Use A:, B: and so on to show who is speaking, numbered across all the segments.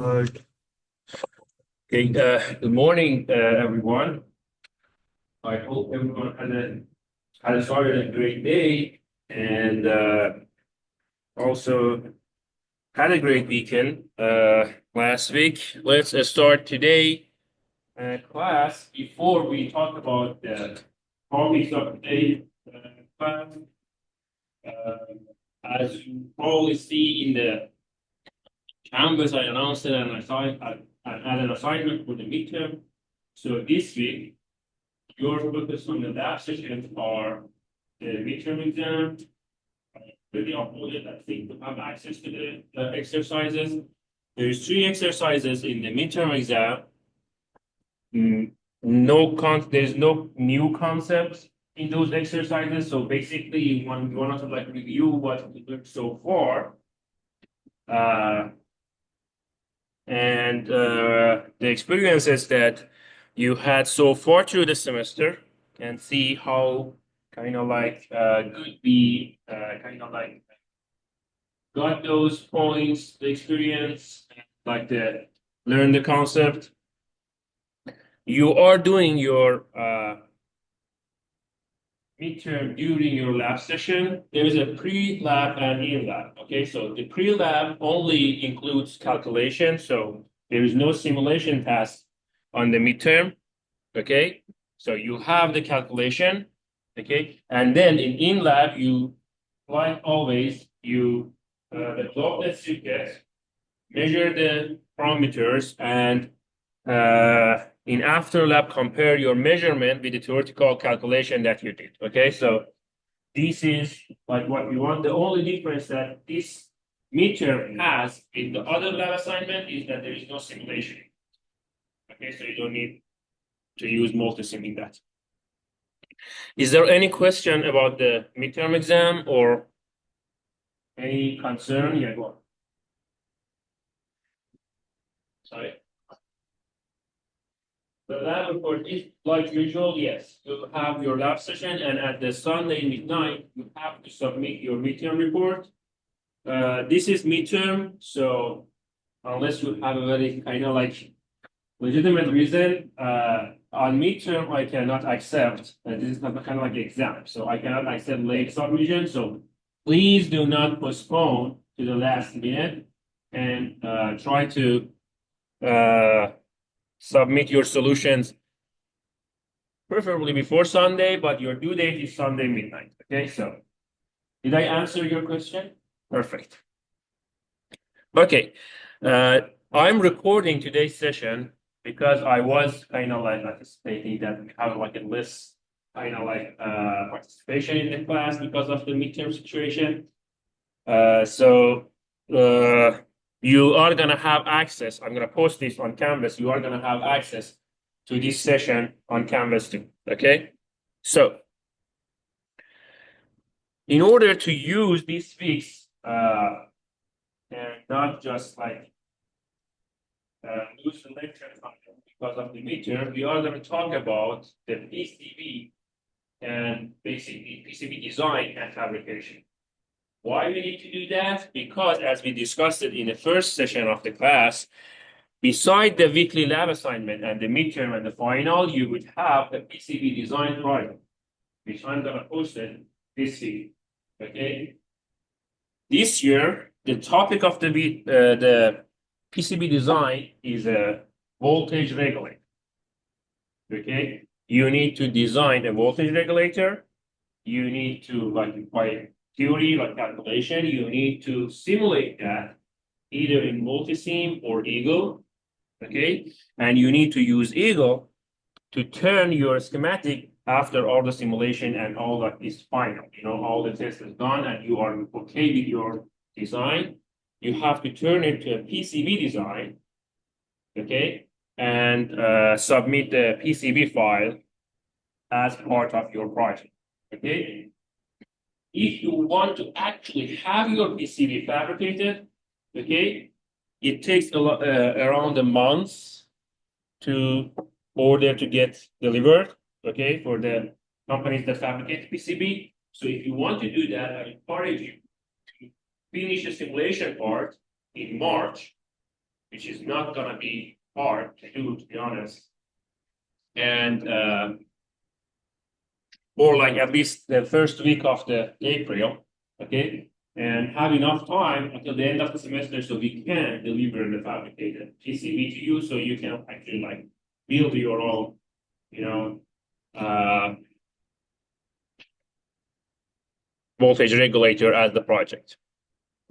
A: Uh, Okay, good morning, everyone. I hope everyone had started a great day and also had a great weekend last week. Let's start today class. Before we talk about the topics of today's class, uh, as you probably see in the Canvas, I announced it and I had an assignment for the midterm. So this week, your focus on the lab sessions are the midterm exam. Really uploaded, I think, to have access to the exercises. There's 3 exercises in the midterm exam. There's no new concepts in those exercises. So basically, you want to like review what we learned so far. And the experiences that you had so far through the semester and see how kind of like good we kind of like got those points, the experience, like the learn the concept. You are doing your midterm during your lab session. There is a pre-lab and in-lab. Okay, so the pre-lab only includes calculation, so there is no simulation task on the midterm. Okay, so you have the calculation. Okay, and then in lab you, like always, you develop the circuit, measure the parameters, and in after lab compare your measurement with the theoretical calculation that you did. Okay, so this is like what we want. The only difference that this midterm has with the other lab assignment is that there is no simulation. Okay, so you don't need to use multisim in that. Is there any question about the midterm exam or any concern? Yeah, go on. Sorry. The lab report is like usual, yes. You have your lab session, and at the Sunday midnight, you have to submit your midterm report. This is midterm, so unless you have a very kind of like legitimate reason, on midterm, I cannot accept, this is not kind of like exam, so I cannot accept late submission. So please do not postpone to the last minute and try to submit your solutions preferably before Sunday, but your due date is Sunday midnight. Okay, so did I answer your question? Perfect. Okay, I'm recording today's session because I was kind of like anticipating that we have like a list kind of like participation in the class because of the midterm situation. So you are gonna have access. I'm gonna post this on Canvas. You are gonna have access to this session on Canvas too. Okay, so in order to use these weeks and not just like lose the lecture content because of the midterm, we are going to talk about the PCB and basically PCB design and fabrication. Why we need to do that? Because as we discussed it in the first session of the class, beside the weekly lab assignment and the midterm and the final, you would have a PCB design project, which I'm going to post it this week. Okay. This year, the topic of the PCB design is a voltage regulator. Okay, you need to design a voltage regulator. You need to, like by theory, like calculation, you need to simulate that either in multisim or Eagle. Okay, and you need to use Eagle to turn your schematic after all the simulation and all that is final. You know, all the test is done and you are okay with your design. You have to turn it to a PCB design, okay, and submit the PCB file as part of your project, okay? If you want to actually have your PCB fabricated, okay, it takes around a month to order to get delivered, okay, for the companies that fabricate PCB. So if you want to do that, I encourage you to finish the simulation part in March, which is not gonna be hard to do, to be honest. And or like at least the first week of the April, okay? And have enough time until the end of the semester so we can deliver the fabricated PCB to you so you can actually like build your own, voltage regulator as the project.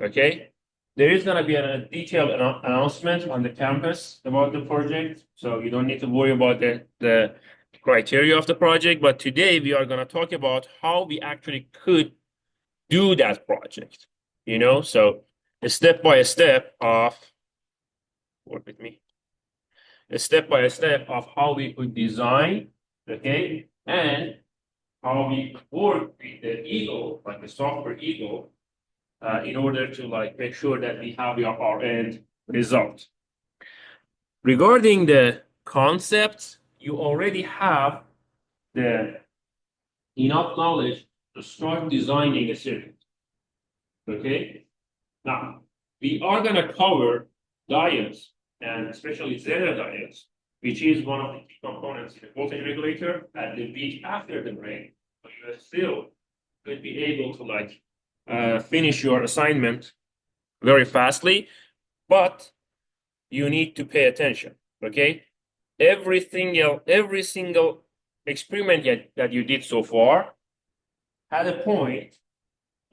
A: Okay? There is going to be a detailed announcement on the campus about the project, so you don't need to worry about the criteria of the project. But today we are going to talk about how we actually could do that project. So a step by step of work with me. A step by step of how we could design, okay, and how we work with the Eagle, like the software Eagle, in order to like make sure that we have our end result. Regarding the concepts, you already have the enough knowledge to start designing a circuit. Okay. Now we are going to cover diodes and especially Zener diodes, which is one of the key components in the voltage regulator at the week after the break. But you still could be able to like finish your assignment very fastly, but you need to pay attention. Okay, every single experiment that you did so far had a point.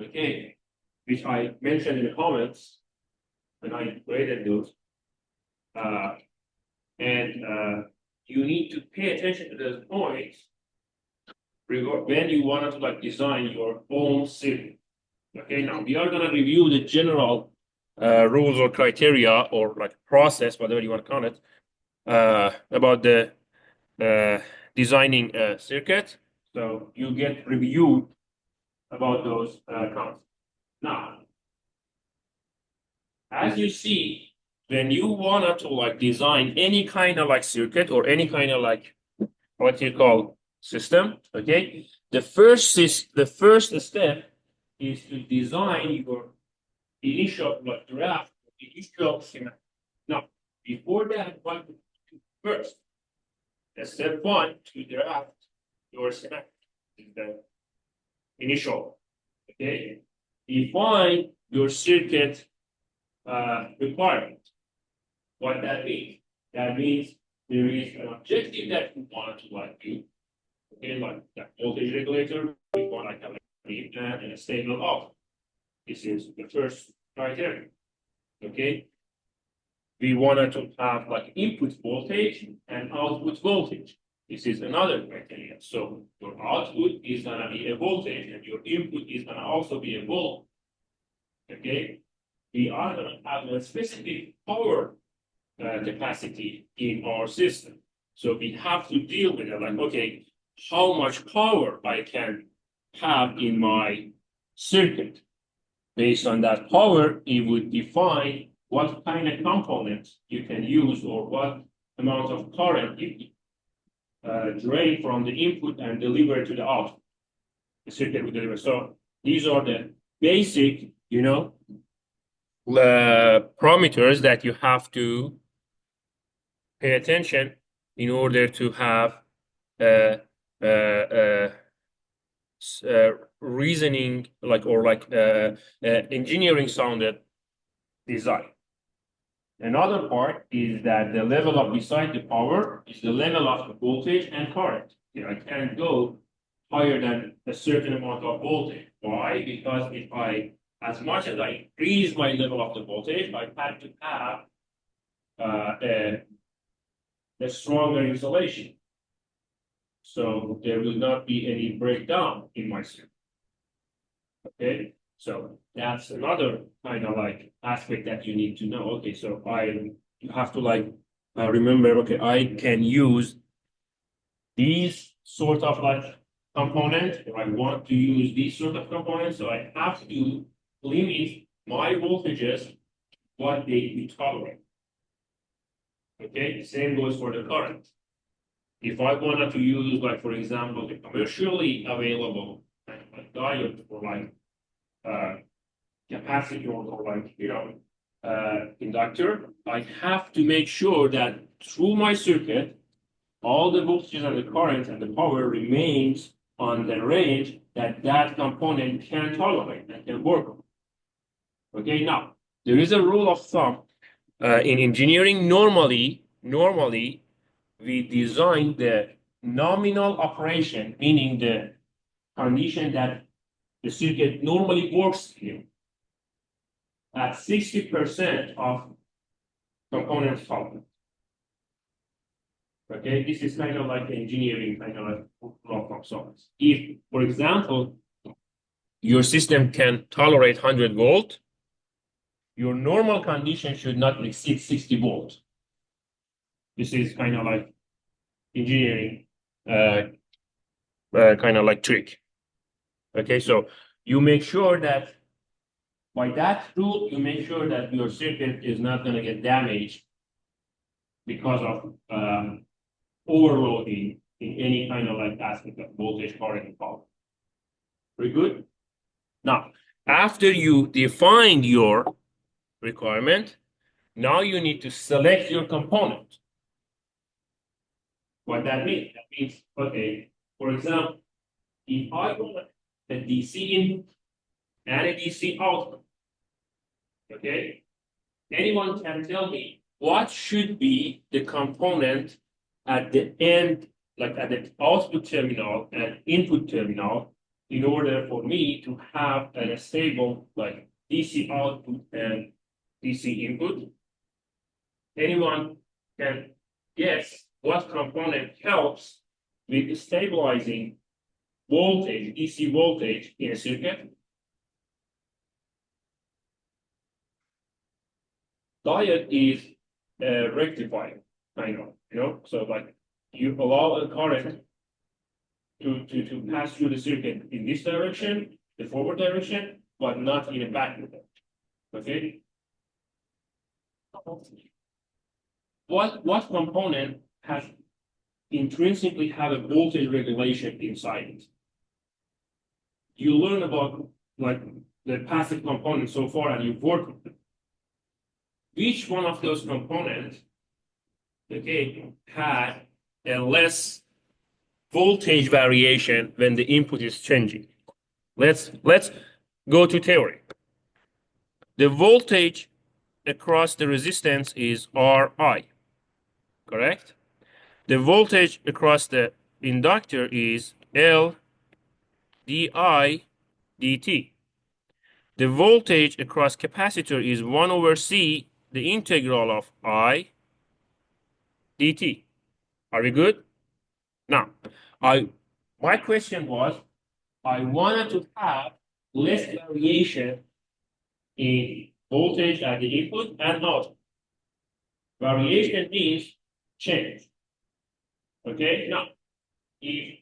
A: Okay, which I mentioned in the comments when I graded those, and you need to pay attention to those points when you want to like design your own circuit. Okay, now we are going to review the general rules or criteria or like process, whatever you want to call it, about the designing a circuit. So you get reviewed about those concepts. Now, as you see, when you want to like design any kind of like circuit or any kind of like what you call system, okay, the first step is to design your initial like draft, initial schematic. Now, before that, what to do first? Step one to draft your schematic is the initial. Okay, define your circuit requirement. What that means? That means there is an objective that you want to like do. Okay, like that voltage regulator, we want like have a and a stable output. This is the first criteria. Okay, we wanted to have like input voltage and output voltage. This is another criteria. So your output is gonna be a voltage and your input is gonna also be a volt. Okay, we are gonna have a specific power capacity in our system. So we have to deal with it like, okay, how much power I can have in my circuit. Based on that power, it would define what kind of components you can use or what amount of current you drain from the input and deliver to the output. The circuit will deliver. So these are the basic, parameters that you have to pay attention in order to have reasoning engineering sounded design. Another part is that the level of beside the power is the level of the voltage and current. I can't go higher than a certain amount of voltage. Why? Because if I, as much as I increase my level of the voltage, I had to have a stronger insulation. So there will not be any breakdown in my circuit. Okay, so that's another kind of like aspect that you need to know. Okay, so you have to like remember, okay, I can use these sort of like components if I want to use these sort of components. So I have to limit my voltages what they tolerate. Okay, the same goes for the current. If I wanted to use, like, for example, the commercially available diode for like capacitor or like, inductor, I have to make sure that through my circuit, all the voltages and the current and the power remains on the range that that component can tolerate and can work on. Okay, now there is a rule of thumb in engineering. Normally, we design the nominal operation, meaning the condition that the circuit normally works in, at 60% of component tolerance. Okay, this is kind of like engineering, kind of like rule of thumb. So if, for example, your system can tolerate 100 volt, your normal condition should not exceed 60 volts. This is kind of like engineering, kind of like trick. Okay, so you make sure that by that rule, you make sure that your circuit is not going to get damaged because of overloading in any kind of like aspect of voltage, current, and power. Very good. Now, after you define your requirement, now you need to select your component. What that means? That means, okay, for example, if I want a DC input and a DC output, okay, anyone can tell me what should be the component at the end, like at the output terminal and input terminal, in order for me to have a stable like DC output and DC input. Anyone can guess what component helps with stabilizing voltage, DC voltage in a circuit? Diode is a rectifier, kind of, so like you allow a current to pass through the circuit in this direction, the forward direction, but not in a backward direction. Okay. What component has intrinsically have a voltage regulation inside it? You learn about like the passive components so far, and you've worked with them. Which one of those components, okay, had a less voltage variation when the input is changing? Let's go to theory. The voltage across the resistance is Ri, correct? The voltage across the inductor is L di dt. The voltage across capacitor is 1 over C, the integral of I dt. Are we good? Now, my question was, I wanted to have less variation in voltage at the input and output. Variation means change. Okay, now, if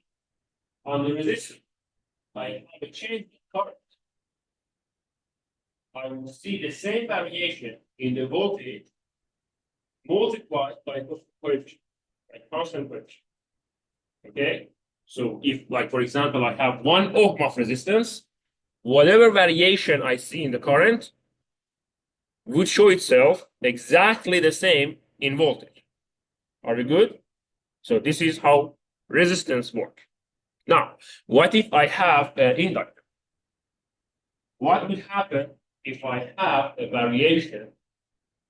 A: on the resistance I have a change in current, I will see the same variation in the voltage multiplied by the coefficient, like constant coefficient. Okay, so if, like, for example, I have 1 ohm of resistance, whatever variation I see in the current would show itself exactly the same in voltage. Are we good? So this is how resistance works. Now, what if I have an inductor? What would happen if I have a variation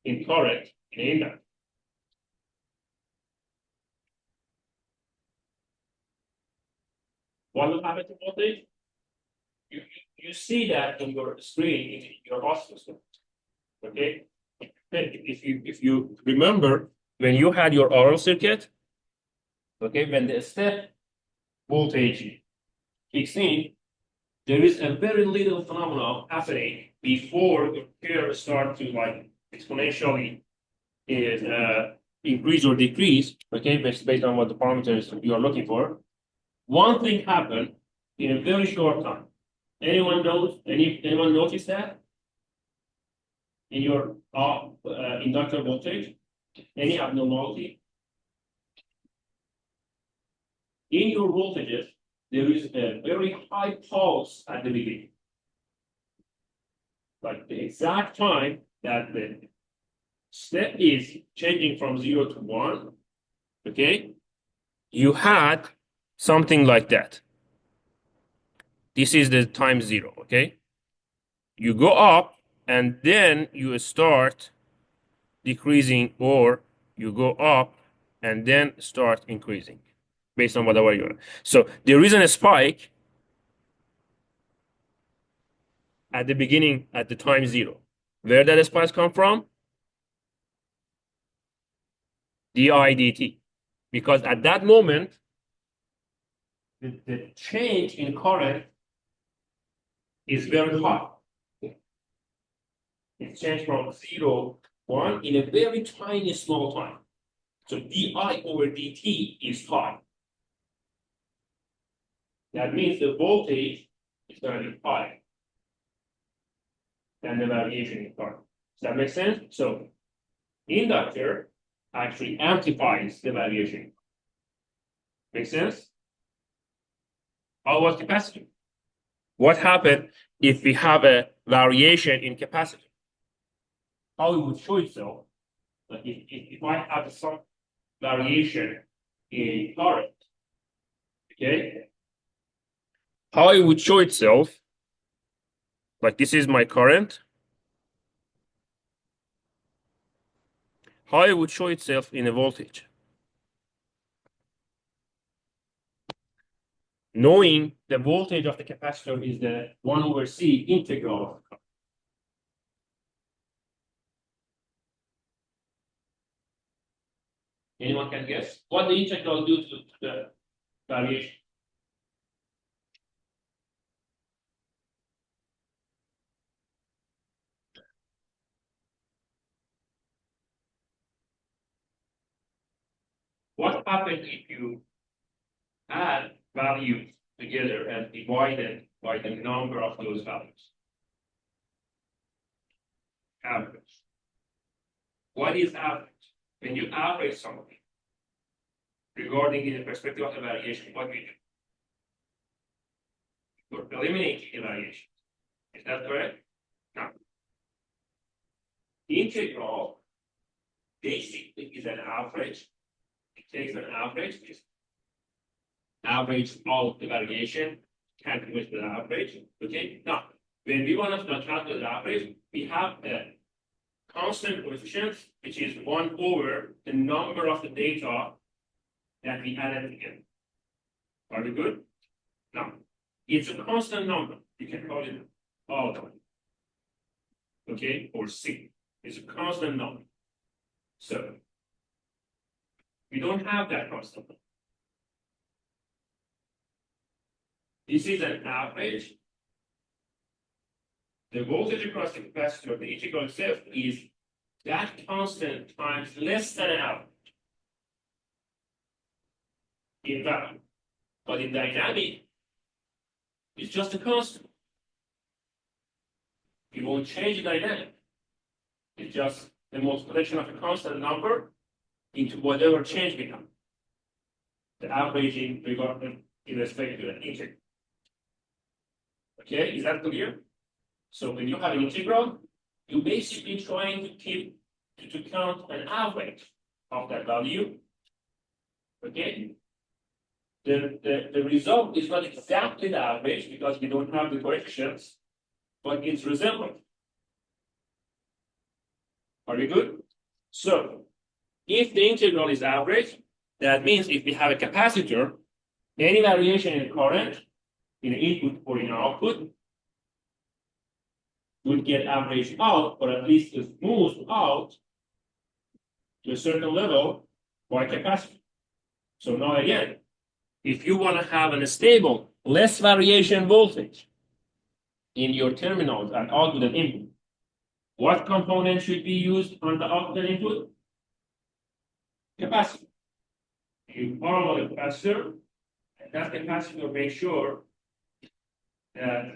A: in current in an inductor? What will happen to voltage? You see that in your screen, in your oscilloscope. Okay? If you remember when you had your RL circuit, okay, when the step voltage kicks in, there is a very little phenomenon happening before the curve starts to like exponentially increase or decrease, okay, based on what the parameters you are looking for. One thing happened in a very short time. Anyone notice that in your inductor voltage? Any abnormality? In your voltages, there is a very high pulse at the beginning. Like the exact time that the step is changing from 0 to 1, okay, you had something like that. This is the time 0, okay? You go up and then you start decreasing, or you go up and then start increasing based on whatever you want. So there is a spike at the beginning at the time 0. Where did the spike come from? DIDT. Because at that moment, the change in current is very high. It changed from 0, 1 in a very tiny small time. So DI over DT is high. That means the voltage is going to be higher than the variation in current. Does that make sense? So inductor actually amplifies the variation. Make sense? How about capacitor? What happened if we have a variation in capacity? How it would show itself? Like if I have some variation in current, okay? How it would show itself? Like this is my current. How it would show itself in a voltage? Knowing the voltage of the capacitor is the 1 over C integral. Anyone can guess what the integral do to the variation? What happens if you add values together and divide it by the number of those values? Average. What is average? When you average something, regarding in the perspective of the variation, what do you do? You're eliminating the variation. Is that correct? No. The integral basically is an average. It takes an average, which is average of the variation, calculate the average. Okay. Now, when we want to calculate the average, we have a constant coefficient, which is 1 over the number of the data that we added together. Are we good? Now, it's a constant number. You can call it alpha. Okay, or C. It's a constant number. So, we don't have that constant number. This is an average. The voltage across the capacitor, the integral itself, is that constant times less than an average in value. But in dynamic, it's just a constant. You won't change the dynamic. It's just the multiplication of a constant number into whatever change we have. The averaging regarding in respect to the integral. Okay, is that clear? So when you have an integral, you're basically trying to keep to count an average of that value. Okay. The result is not exactly the average because we don't have the coefficients, but it's resembling. Are we good? So if the integral is average, that means if we have a capacitor, any variation in current in input or in output would get averaged out, or at least smoothed out to a certain level by capacity. So now again, if you want to have a stable, less variation voltage in your terminals at output and input, what component should be used on the output and input? Capacitor. You follow the capacitor, and that capacitor makes sure that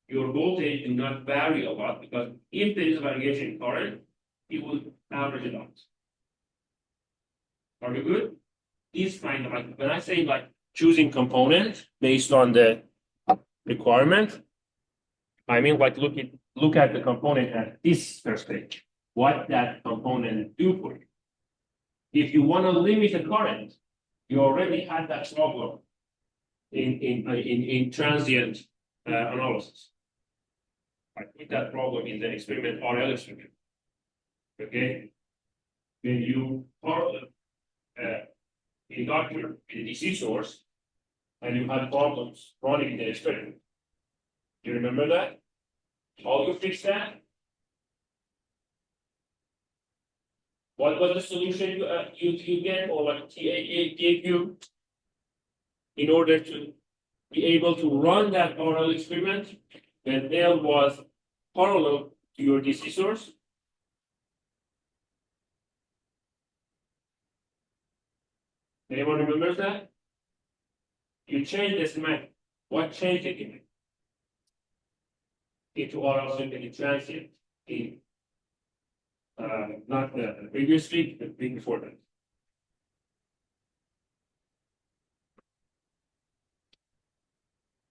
A: your voltage do not vary a lot, because if there is a variation in current, it will average it out. Are we good? This kind of like, when I say like choosing component based on the requirement, I mean like look at look at the component at this perspective, what that component do for you. If you want to limit the current, you already had that problem in transient analysis. I put that problem in the experiment RL experiment. Okay, when you parallel inductor with a DC source, and you had problems running the experiment. Do you remember that? How you fix that? What was the solution you get, or what TAA gave you in order to be able to run that parallel experiment when L was parallel to your DC source? Anyone remembers that? You changed the schematic. What changed it into RL circuit in transient in not the previous week, the week before that.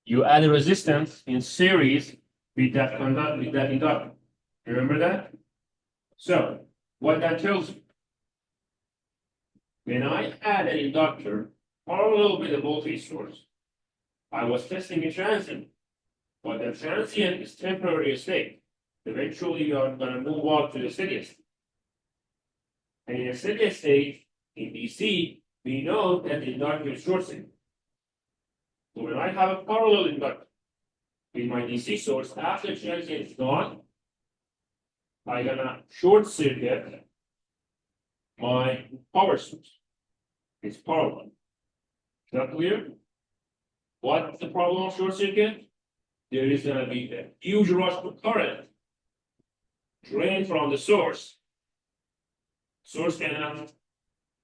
A: You add a resistance in series with that inductor. Remember that? So what that tells you, when I add an inductor parallel with a voltage source, I was testing a transient, but the transient is temporary state. Eventually, you are going to move on to the steady state. And in a steady state, in DC, we know that the inductor is short circuit. So when I have a parallel inductor with my DC source, after transient is gone, I'm gonna short circuit my power source. It's parallel. Is that clear? What's the problem of short circuit? There is going to be a huge rush of current drained from the source. Source cannot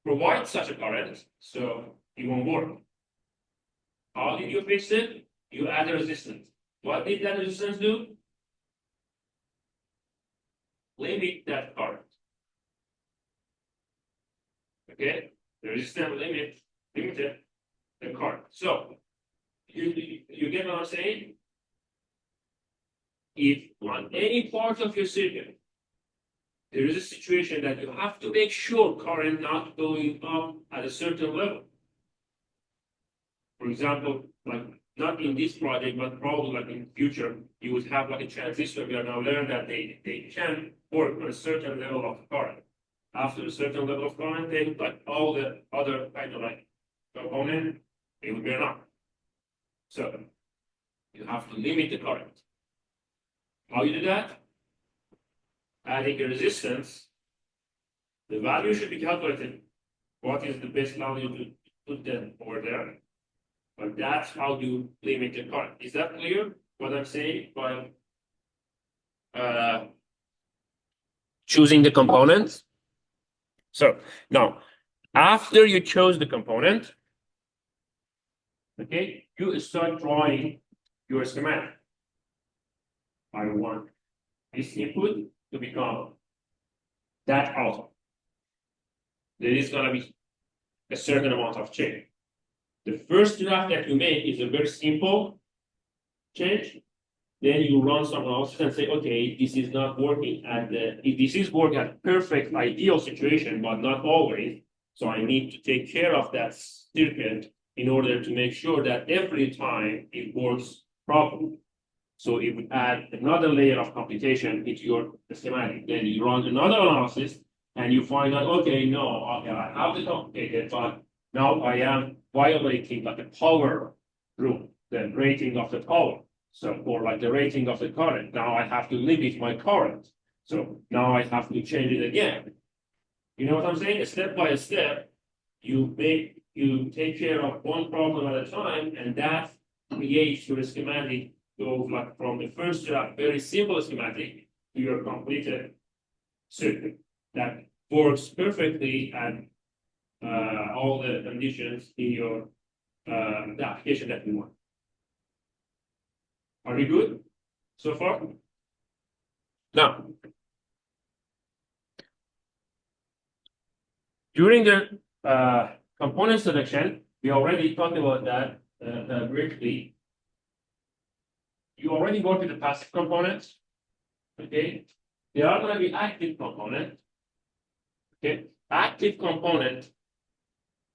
A: provide such a current, so it won't work. How did you fix it? You add a resistance. What did that resistance do? Limit that current. Okay, the resistance limited the current. So you get what I'm saying? If on any part of your circuit there is a situation that you have to make sure current not going up at a certain level. For example, like not in this project, but probably like in the future, you would have like a transistor. We are now learning that they can work on a certain level of current. After a certain level of current, they like all the other kind of like component, they will burn up. So you have to limit the current. How you do that? Adding a resistance. The value should be calculated. What is the best value to put them over there? But that's how you limit the current. Is that clear? What I'm saying by choosing the components? So now, after you chose the component, okay, you start drawing your schematic. I want this input to become that output. There is going to be a certain amount of change. The first draft that you make is a very simple change. Then you run some analysis and say, okay, this is not working this is working at perfect ideal situation, but not always. So I need to take care of that circuit in order to make sure that every time it works properly. So it would add another layer of computation into your schematic. Then you run another analysis and you find out, okay, no, okay, I have to complicate it, but now I am violating like the power rule, the rating of the power. So for like the rating of the current, now I have to limit my current. So now I have to change it again. You know what I'm saying? Step by step, you take care of one problem at a time, and that creates your schematic. Go like from the first draft, very simple schematic, to your completed circuit that works perfectly and all the conditions in your the application that you want. Are we good so far? Now, during the component selection, we already talked about that briefly. You already go to the passive components. Okay, there are going to be active component. Okay, active component,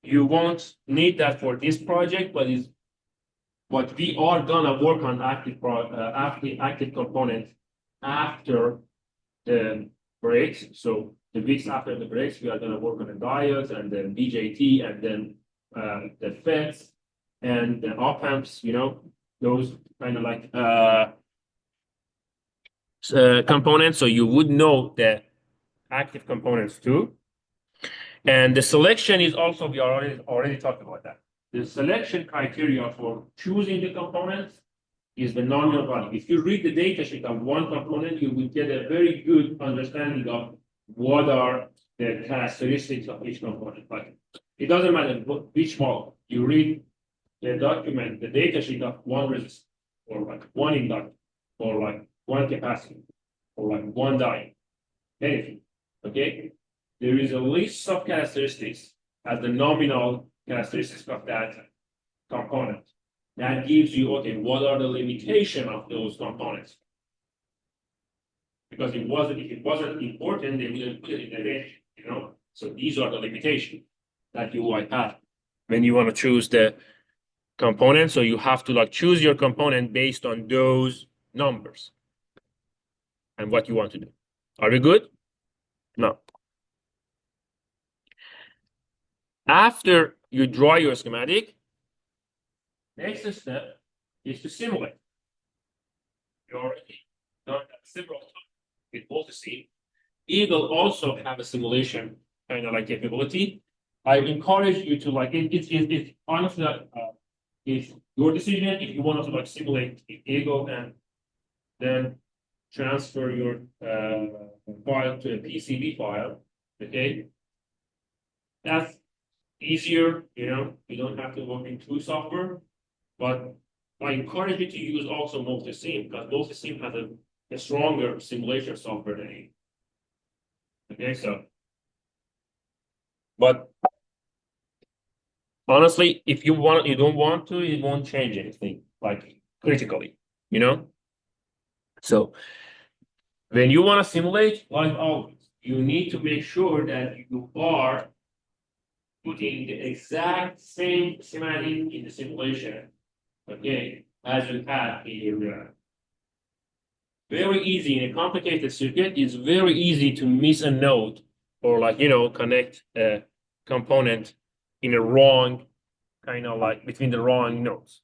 A: you won't need that for this project, but we are gonna work on active component after the breaks. So the weeks after the breaks, we are gonna work on the diodes and then BJT and then the FETs and the op amps, those kind of like components. So you would know the active components too. And the selection is also, we are already talked about that. The selection criteria for choosing the components is the nominal value. If you read the data sheet of one component, you will get a very good understanding of what are the characteristics of each component. But it doesn't matter which model. You read the document, the data sheet of one resistor, or like one inductor, or like one capacitor, or like one die, anything. Okay? There is a list of characteristics as the nominal characteristics of that component. That gives you, okay, what are the limitations of those components? Because if it wasn't important, they wouldn't put it in the range, So these are the limitations that you might have when you want to choose the component. So you have to choose your component based on those numbers and what you want to do. Are we good? No. After you draw your schematic, next step is to simulate. You already done that several times with multi-sim. Eagle also have a simulation kind of capability. I encourage you to it's honestly it's your decision if you want to simulate Eagle and then transfer your file to a PCB file. Okay, that's easier. You don't have to work in two software, but I encourage you to use also multi-sim because multi-sim has a stronger simulation software than Eagle. Okay, so, but honestly, if you don't want to, it won't change anything critically, So when you want to simulate, like always, you need to make sure that you are putting the exact same schematic in the simulation, okay, as you have in your very easy in a complicated circuit. It's very easy to miss a node or connect a component in a wrong kind of between the wrong nodes.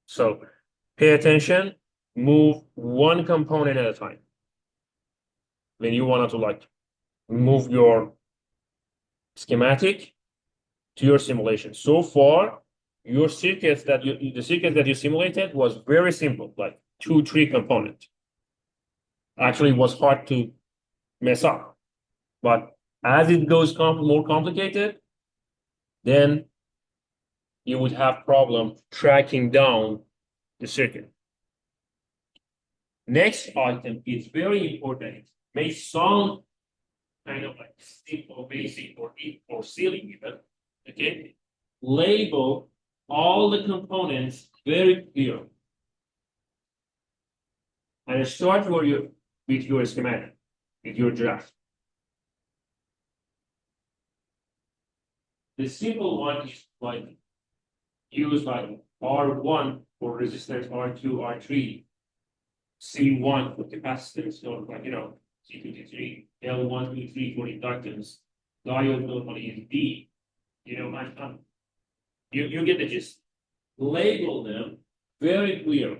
A: So pay attention, move one component at a time. When you want to move your schematic to your simulation. So far, your the circuit that you simulated was very simple, 2-3 components. Actually, it was hard to mess up. But as it goes more complicated, then you would have problem tracking down the circuit. Next item is very important. It may sound kind of simple, basic, or silly even. Okay, label all the components very clear, and start with your schematic, with your draft. The simple one is use R1 for resistance, R2, R3, C1 for capacitance, so C23, L1, 2, 3 for inductance, diode normally is D, and you get the gist. Label them very clear.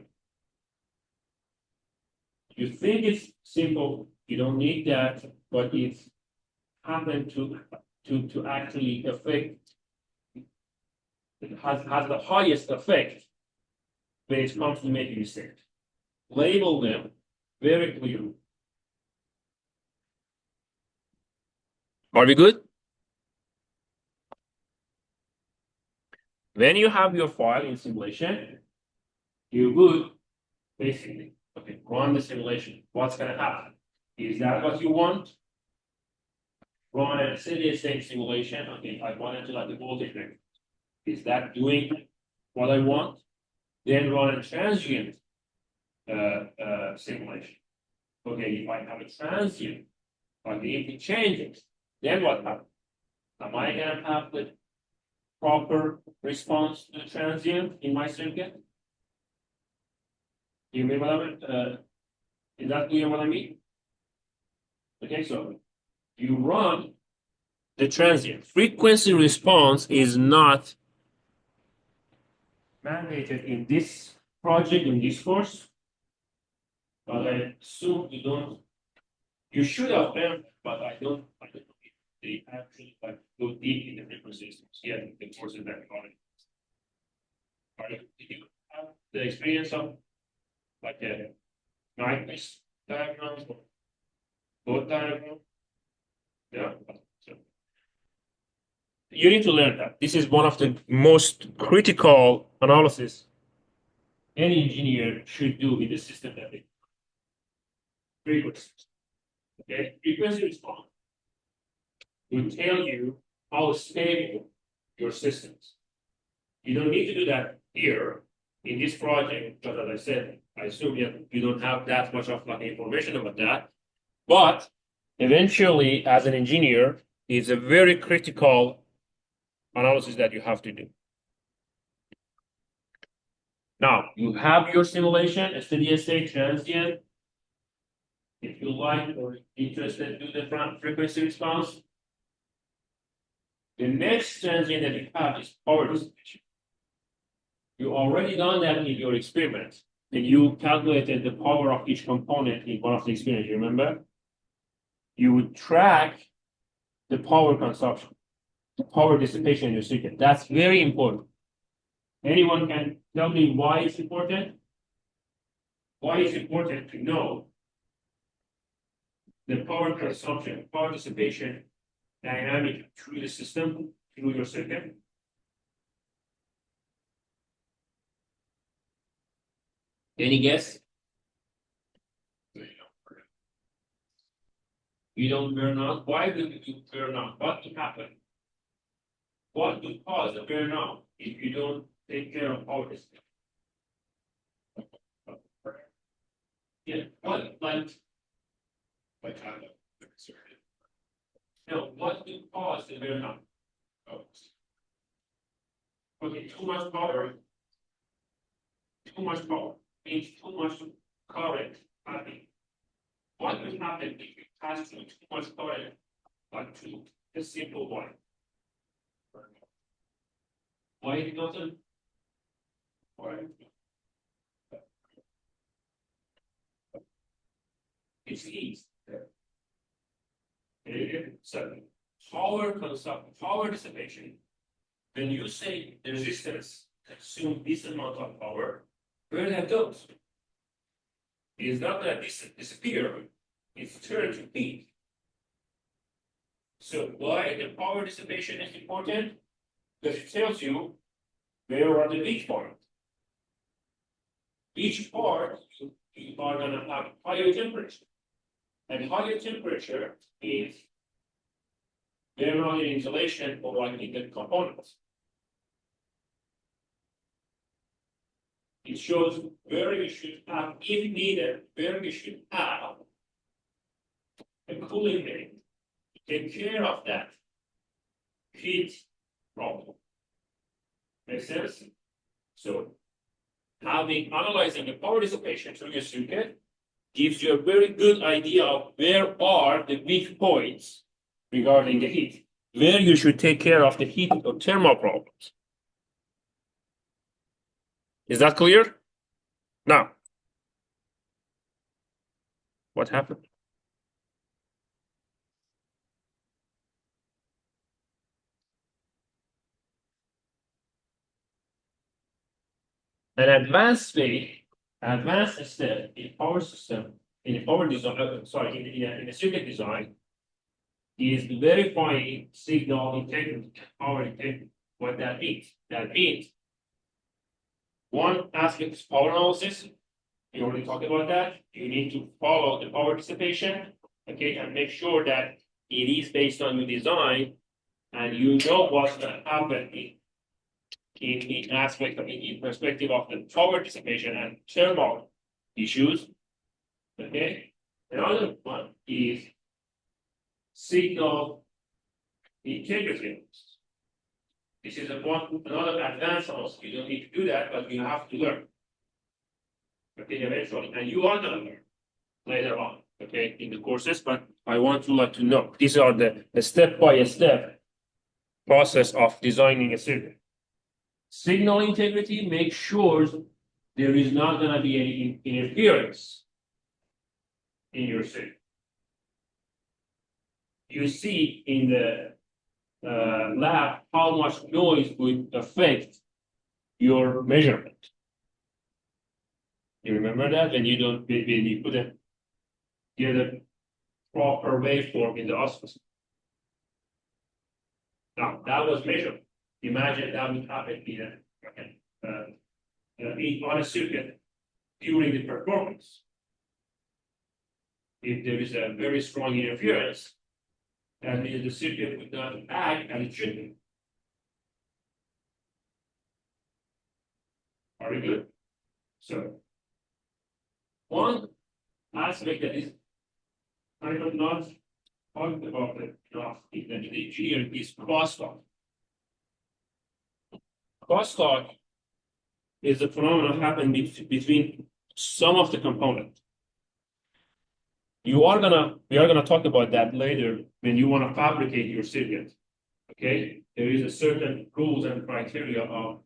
A: You think it's simple, you don't need that, but it's happened to actually affect, it has the highest effect when it comes to making mistakes. Label them very clearly. Are we good? When you have your file in simulation, you would basically run the simulation. What's going to happen? Is that what you want? Run a steady state simulation. Okay, I want it to the voltage meter. Is that doing what I want? Then run a transient simulation. Okay, if I have a transient, but if it changes, then what happens? Am I gonna have the proper response to the transient in my circuit? You mean what I mean? Is that clear what I mean? Okay, so you run the transient. Frequency response is not mandated in this project, in this course. But I assume you don't, you should have learned, but I don't know if they actually like go deep in the frequency systems. Yeah, the courses that we already. Did you have the experience of like a Nyquist diagram or both diagram? Yeah. So you need to learn that. This is one of the most critical analysis any engineer should do in the system that they frequency. Okay, frequency response will tell you how stable your systems. You don't need to do that here in this project, but as I said, I assume you don't have that much of like information about that. But eventually, as an engineer, it's a very critical analysis that you have to do. Now, you have your simulation, a steady state transient. If you like or interested, do the frequency response. The next transient that you have is power dissipation. You already done that in your experiment, and you calculated the power of each component in one of the experiments, you remember? You would track the power consumption, the power dissipation in your circuit. That's very important. Anyone can tell me why it's important? Why it's important to know the power consumption, power dissipation dynamic through the system, through your circuit? Any guess? You don't burn out. Why do you burn out? What will happen? What will cause a burnout if you don't take care of all this? Yeah, what no, what will cause the burnout? Okay, too much power. Too much power means too much current happening. What will happen if you pass through too much current, like to a simple one? Why it doesn't? Why? It's easy. So power consumption, power dissipation. When you say the resistance consume this amount of power, where that goes? It is not that disappear, it's turned to heat. So why the power dissipation is important? Because it tells you where are the weak parts. Each part you are going to have higher temperature. And higher temperature is very high insulation or like in the components. It shows where you should have, if needed, where you should have a cooling ring to take care of that heat problem. Make sense? So analyzing the power dissipation through your circuit gives you a very good idea of where are the weak points regarding the heat, where you should take care of the heat or thermal problems. Is that clear? Now, what happened? An advanced step in power system, in power design, in a circuit design, is verifying signal integrity, power integrity. What that means? That means one aspect is power analysis. We already talked about that. You need to follow the power dissipation, okay, and make sure that it is based on your design, and you know what's going to happen in perspective of the power dissipation and thermal issues. Okay, Another one is signal integrity. This is another advanced analysis. You don't need to do that, but you have to learn. Okay, eventually, and you are gonna learn later on, okay, in the courses. But I want to to know these are the step-by-step process of designing a circuit. Signal integrity makes sure there is not gonna be any interference in your circuit. You see in the lab how much noise would affect your measurement. You remember that when you couldn't get a proper waveform in the oscilloscope. Now that was measured. Imagine that would happen on a circuit during the performance. If there is a very strong interference, that means the circuit would not act as it should be. Are we good? So, one aspect that is kind of not talked about enough in the engineering is crosstalk. Crosstalk is a phenomenon happening between some of the components. We are gonna talk about that later when you want to fabricate your circuit. Okay, there is a certain rules and criteria of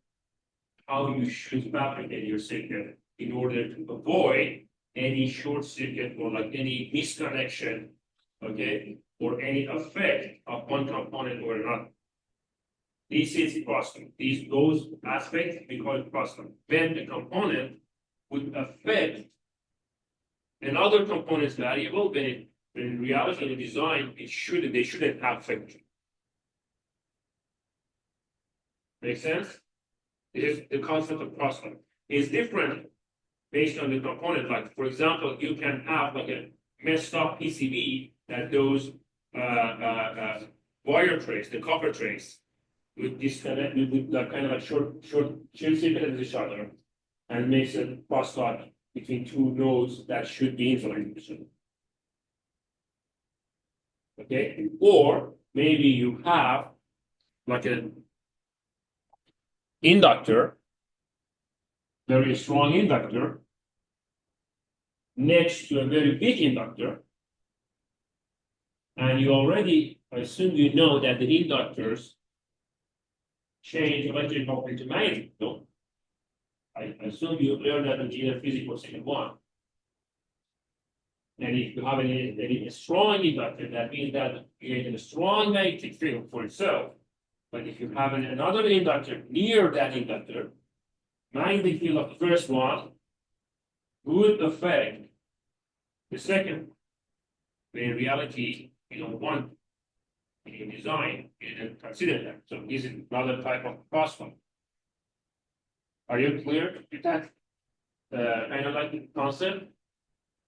A: how you should fabricate your circuit in order to avoid any short circuit or any misconnection, okay, or any effect of one component or another. This is crosstalk. Those aspects we call it crosstalk. When the component would affect another component's variable, when in reality in the design they shouldn't have affected. Make sense? This is the concept of crosstalk. It's different based on the component. Like for example, you can have a messed up PCB that those wire trays, the copper trays, would disconnect with kind of a short circuit with each other, and makes a crosstalk between two nodes that should be insulated. Okay, or maybe you have an inductor, very strong inductor, next to a very big inductor, and you already, I assume you know that the inductors change electrical into magnetic. No? I assume you learned that in either physics or second one. And if you have a strong inductor, that means that you get a strong magnetic field for itself. But if you have another inductor near that inductor, magnetic field of the first one would affect the second. But in reality, you don't want in design, you didn't consider that. So this is another type of crosstalk. Are you clear with that? Kind of the concept?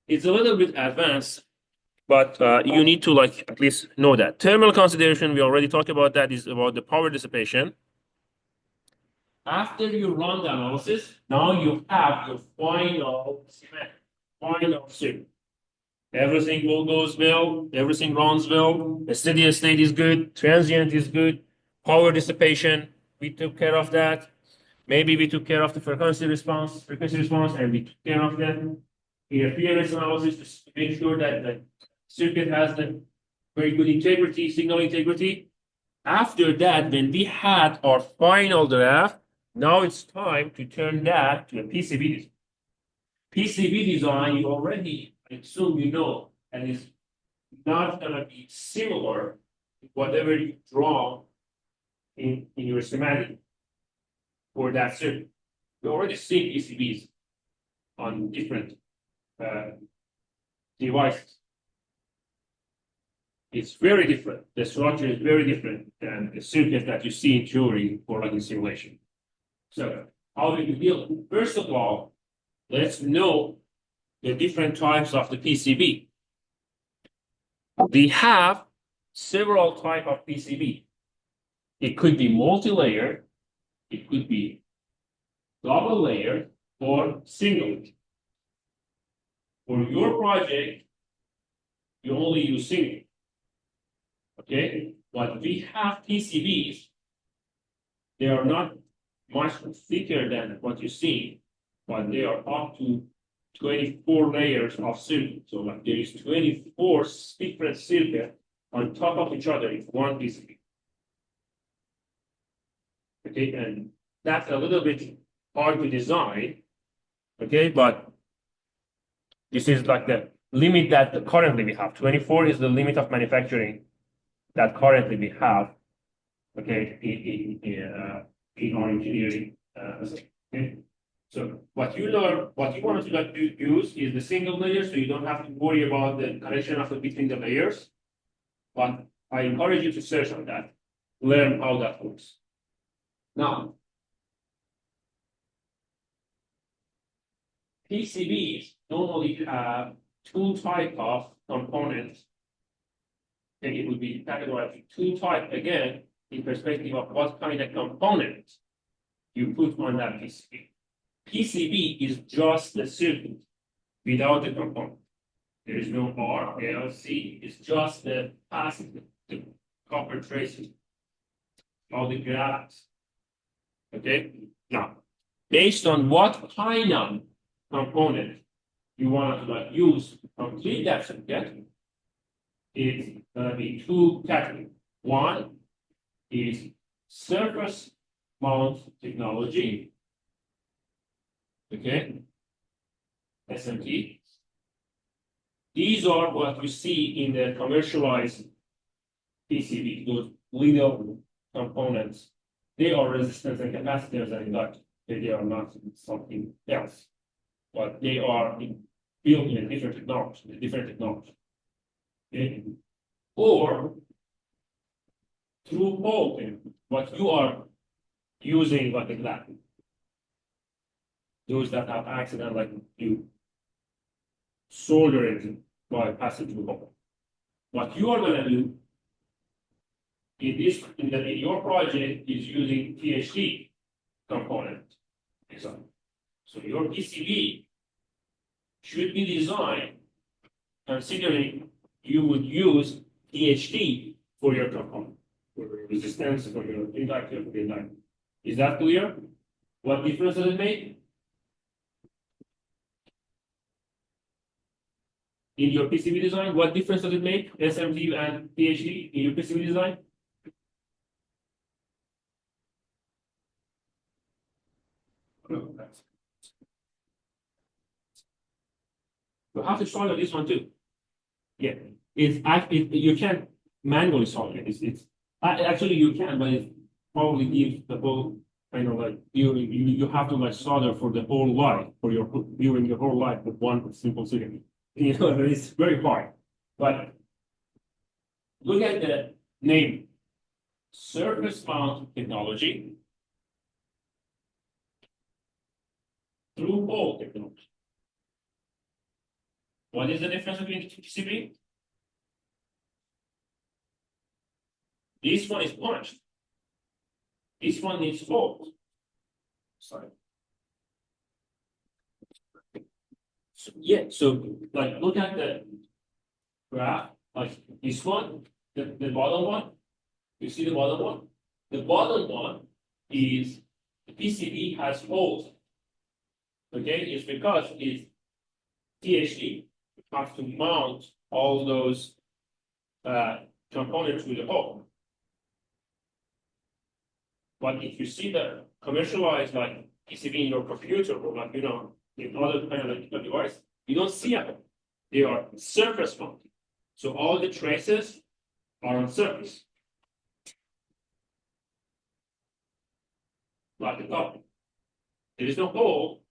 A: It's a little bit advanced, but you need to at least know that. Thermal consideration, we already talked about that, is about the power dissipation. After you run the analysis, now you have your final circuit. Everything goes well, everything runs well, the steady state is good, transient is good, power dissipation, we took care of that. Maybe we took care of the frequency response, and we took care of that interference analysis to make sure that the circuit has the very good integrity, signal integrity. After that, when we had our final draft, now it's time to turn that to a PCB design. PCB design, you already assume you know, and it's not going to be similar to whatever you draw in your schematic for that circuit. We already see PCBs on different devices. It's very different. The structure is very different than the circuit that you see in theory or in simulation. So how do you deal? First of all, let's know the different types of the PCB. We have several types of PCB. It could be multi-layered, it could be double layered, or single. For your project, you only use silicon. Okay, but we have PCBs. They are not much thicker than what you see, but they are up to 24 layers of silicon. So like there is 24 different silicon on top of each other in one PCB. Okay, and that's a little bit hard to design. Okay, but this is like the limit that currently we have. 24 is the limit of manufacturing that currently we have. Okay, in our engineering. Okay. So what you learn, what you want to like use is the single layer, so you don't have to worry about the connection of between the layers. But I encourage you to search on that, learn how that works. Now, PCBs normally have two types of components. And it would be categorized two types again in perspective of what kind of component you put on that PCB. PCB is just the circuit without the component. There is no R, L, C. It's just the passive, the copper traces, all the graphs. Okay. Now, based on what kind of component you want to like use to complete that circuit, it's gonna be two categories. One is surface mount technology. Okay, SMT. These are what you see in the commercialized PCB, those little components. They are resistance and capacitors and inductors. They are not something else, but they are built in a different technology. Okay. Or through hole, what you are using like exactly. Those that have accident, like you solder it by passing through hole. What you are going to do in your project is using THT component design. So your PCB should be designed considering you would use THT for your component, for your resistance, for your inductor, for the inductor. Is that clear? What difference does it make? In your PCB design, what difference does it make, SMT and THT in your PCB design? You have to solve this one too. Yeah, it's actually you can't manually solve it. It's actually you can, but it probably gives the whole kind of like you have to like solder for the whole life for your viewing your whole life with one simple circuit. You know, it's very hard. But look at the name, surface mount technology through hole technology. What is the difference between the two PCB? This one is punched. This one needs holes. Sorry. So, yeah, so like look at the graph, like this one, the bottom one. You see the bottom one? The bottom one is the PCB has holes. Okay, it's because it's THT. You have to mount all those components with a hole. But if you see the commercialized like PCB in your computer or like in other kind of like device, you don't see them. They are surface mounted. So all the traces are on surface. Like the copper. There is no hole.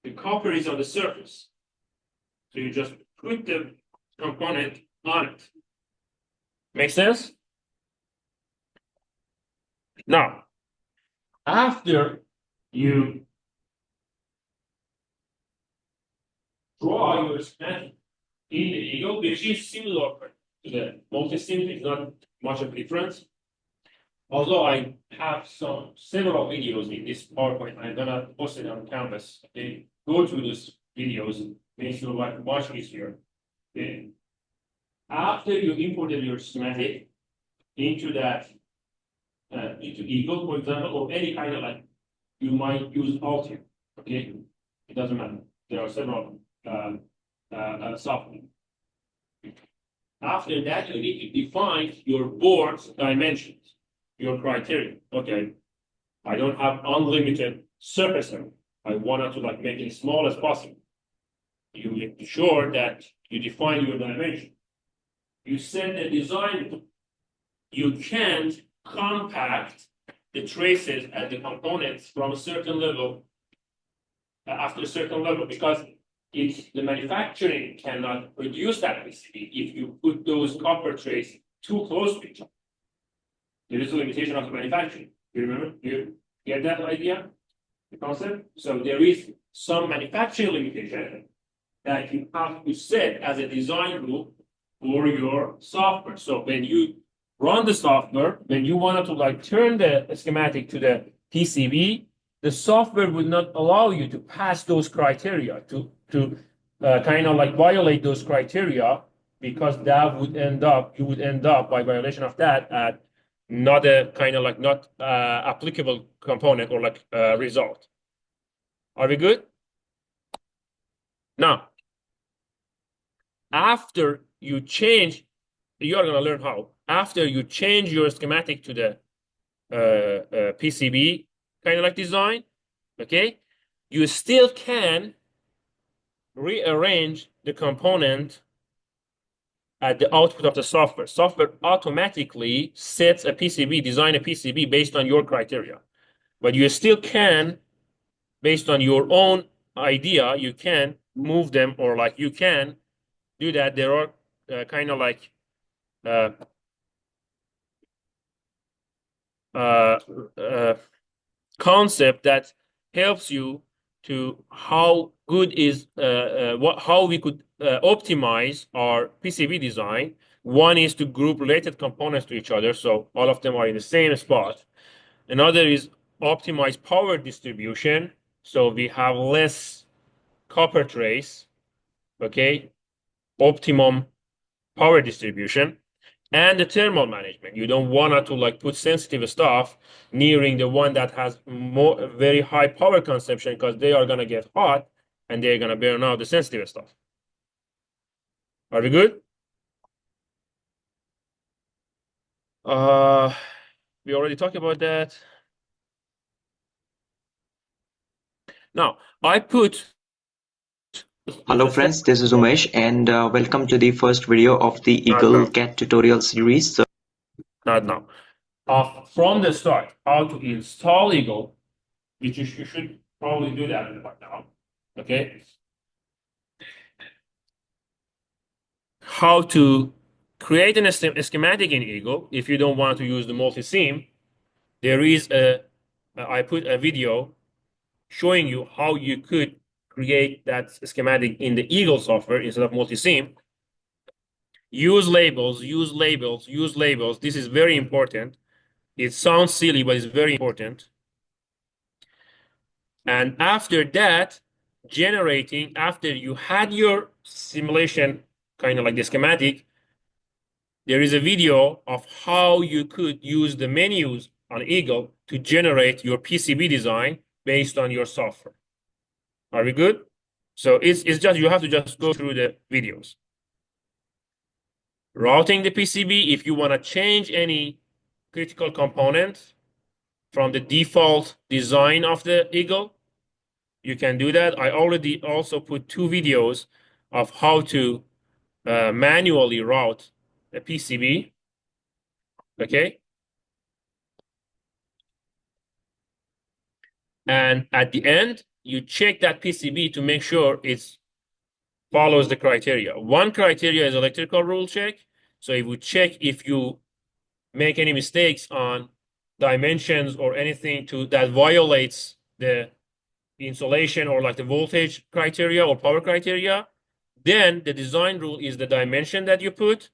A: The copper is on the surface. So you just put the component on it. Make sense? Now, after you draw your schematic in the Eagle, which is similar to the multi-sim, it's not much of a difference. Although I have several videos in this PowerPoint, I'm gonna post it on Canvas. Okay, go through those videos, makes your life much easier. Okay. After you imported your schematic into that into Eagle, for example, or any kind of like you might use Altium. Okay, it doesn't matter. There are several software. After that, you need to define your board's dimensions, your criteria. Okay, I don't have unlimited surface area. I wanted to like make it as small as possible. You make sure that you define your dimension. You set the design. You can't compact the traces and the components from a certain level after a certain level because the manufacturing cannot produce that PCB if you put those copper trays too close to each other. There is a limitation of the manufacturing. You remember? You get that idea? The concept? So there is some manufacturing limitation that you have to set as a design rule for your software. So when you run the software, when you wanted to like turn the schematic to the PCB, the software would not allow you to pass those criteria to kind of like violate those criteria because that would end up, you would end up by violation of that at not a kind of like not applicable component or like result. Are we good? Now, after you change, you are going to learn how. After you change your schematic to the PCB kind of like design, okay, you still can rearrange the component at the output of the software. Software automatically sets a PCB, design a PCB based on your criteria. But you still can, based on your own idea, you can move them or like you can do that. There are kind of like concept that helps you to how good is how we could optimize our PCB design. One is to group related components to each other, so all of them are in the same spot. Another is optimize power distribution, so we have less copper trace, okay, optimum power distribution. And the thermal management. You don't want to like put sensitive stuff nearing the one that has more very high power consumption because they are going to get hot and they're going to burn out the sensitive stuff. Are we good? We already talked about that. Now, I put
B: Hello friends, this is Umesh and welcome to the first video of the Eagle CAD tutorial series.
A: Not now. From the start, how to install Eagle, which you should probably do that right now. Okay. How to create a schematic in Eagle if you don't want to use the multi-seam. There is I put a video showing you how you could create that schematic in the Eagle software instead of multi-seam. Use labels, use labels, use labels. This is very important. It sounds silly, but it's very important. And after that, generating, after you had your simulation, kind of like the schematic, there is a video of how you could use the menus on Eagle to generate your PCB design based on your software. Are we good? So it's just, you have to just go through the videos. Routing the PCB, if you want to change any critical component from the default design of the Eagle, you can do that. I already also put 2 videos of how to manually route a PCB. Okay. And at the end, you check that PCB to make sure it follows the criteria. One criteria is electrical rule check. So it would check if you make any mistakes on dimensions or anything that violates the insulation or like the voltage criteria or power criteria. Then the design rule is the dimension that you put.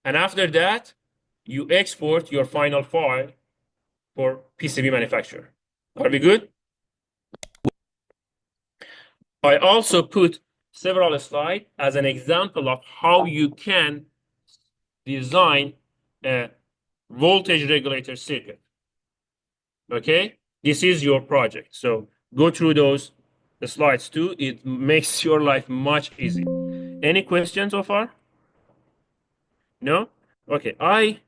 A: And after that, you export your final file for PCB manufacturer. Are we good? I also put several slides as an example of how you can design a voltage regulator circuit. Okay, this is your project. So go through those the slides too. It makes your life much easier. Any questions so far? No? Okay, I